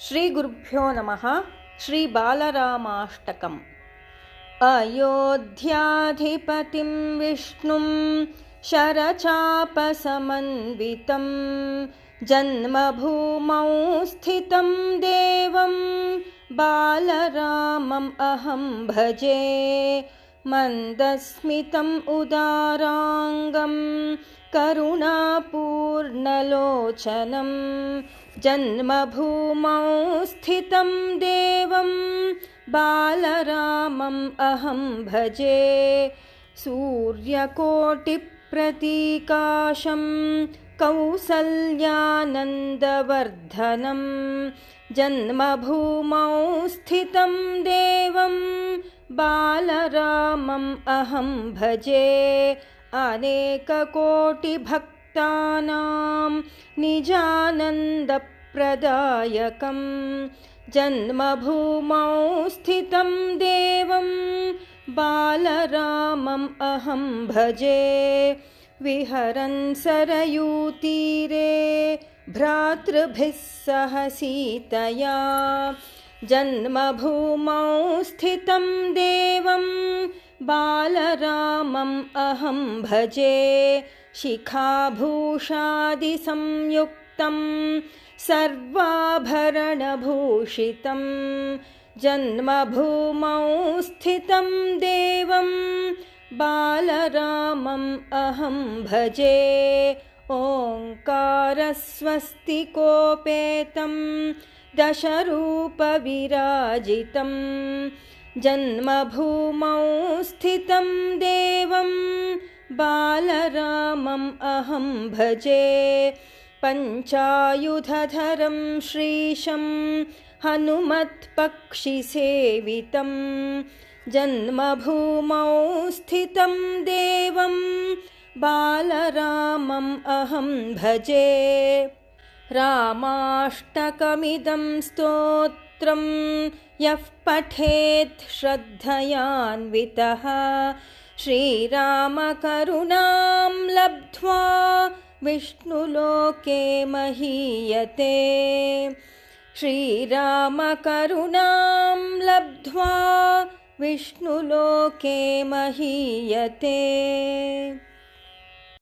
ಶ್ರೀಗುರುಭ್ಯೋ ನಮಃ. ಶ್ರೀ ಬಾಲರಾಮಾಷ್ಟಕಂ. ಅಯೋಧ್ಯಾಧಿಪತಿಂ ವಿಷ್ಣುಂ ಶರಚಾಪಸಮನ್ವಿತಂ ಜನ್ಮಭೂಮೌ ಸ್ಥಿತಂ ದೇವಂ ಬಾಲರಾಮಂ ಅಹಂ ಭಜೆ. ಮಂದಸ್ಮಿತಂ ಉದಾರಾಂಗಂ ಕರುಣಾಪೂರ್ಣಲೋಚನಂ ಜನ್ಮಭೂಮೌ ಸ್ಥಿತಂ ದೇವಂ ಬಾಲರಾಮಂ ಅಹಂ ಭಜೆ. ಸೂರ್ಯಕೋಟಿಪ್ರತೀಕಾಶಂ ಕೌಸಲ್ಯಾನಂದವರ್ಧನಂ ಜನ್ಮಭೂಮೌ ಸ್ಥಿತಂ ದೇವಂ ಬಾಲರಾಮಂ ಅಹಂ ಭಜೆ. ಅನೇಕಕೋಟಿಭಕ್ತಾನಾಂ ನಿಜಾನಂದಪ್ರದಾಯಕಂ ಜನ್ಮಭೂಮೌ ಸ್ಥಿತಂ ದೇವಂ ಬಾಲರಾಮಂ ಅಹಂ ಭಜೆ. ವಿಹರನ್ ಸರಯೂತೀರೆ ಭ್ರಾತೃಭಿಃ ಸಹ ಸೀತಯಾ ಜನ್ಮಭೂಮೌ ಸ್ಥಿತಂ ದೇವಂ ಬಾಲರಾಮಂ ಅಹಂ ಭಜೆ. ಶಿಖಾಭೂಷಾದಿಸಂಯುಕ್ತಂ ಸರ್ವಾಭರಣಭೂಷಿತಂ ಜನ್ಮಭೂಮೌ ಸ್ಥಿತಂ ದೇವಂ ಬಾಲರಾಮಂ ಅಹಂ ಭಜೆ. ಓಂಕಾರಸ್ವಸ್ತಿಕೋಪೇತಂ ದಶರೂಪವಿರಾಜಿತಂ ಜನ್ಮಭೂಮೌ ಸ್ಥಿತಂ ದೇವಂ ಬಾಲರಾಮಂ ಅಹಂ ಭಜೆ. ಪಂಚಾಯುಧಧರಂ ಶ್ರೀಶಂ ಹನುಮತ್ಪಕ್ಷಿಸೇವಿತಂ ಜನ್ಮಭೂಮೌ ಸ್ಥಿತಂ ದೇವಂ ಬಾಲರಾಮಂ ಅಹಂ ಭಜೆ. ರಾಮಾಷ್ಟಕಮಿದಂ ಸ್ತೋತ್ರಂ ಯಃ ಪಠೇತ್ ಶ್ರದ್ಧಯಾನ್ವಿತಃ ಶ್ರೀರಾಮಕರುಣಾಂ ಲಬ್ಧ್ವಾ ವಿಷ್ಣುಲೋಕೆ ಮಹೀಯತೆ. ಶ್ರೀರಾಮಕರುಣಾಂ ಲಬ್ಧ್ವಾ ವಿಷ್ಣುಲೋಕೆ ಮಹೀಯತೆ.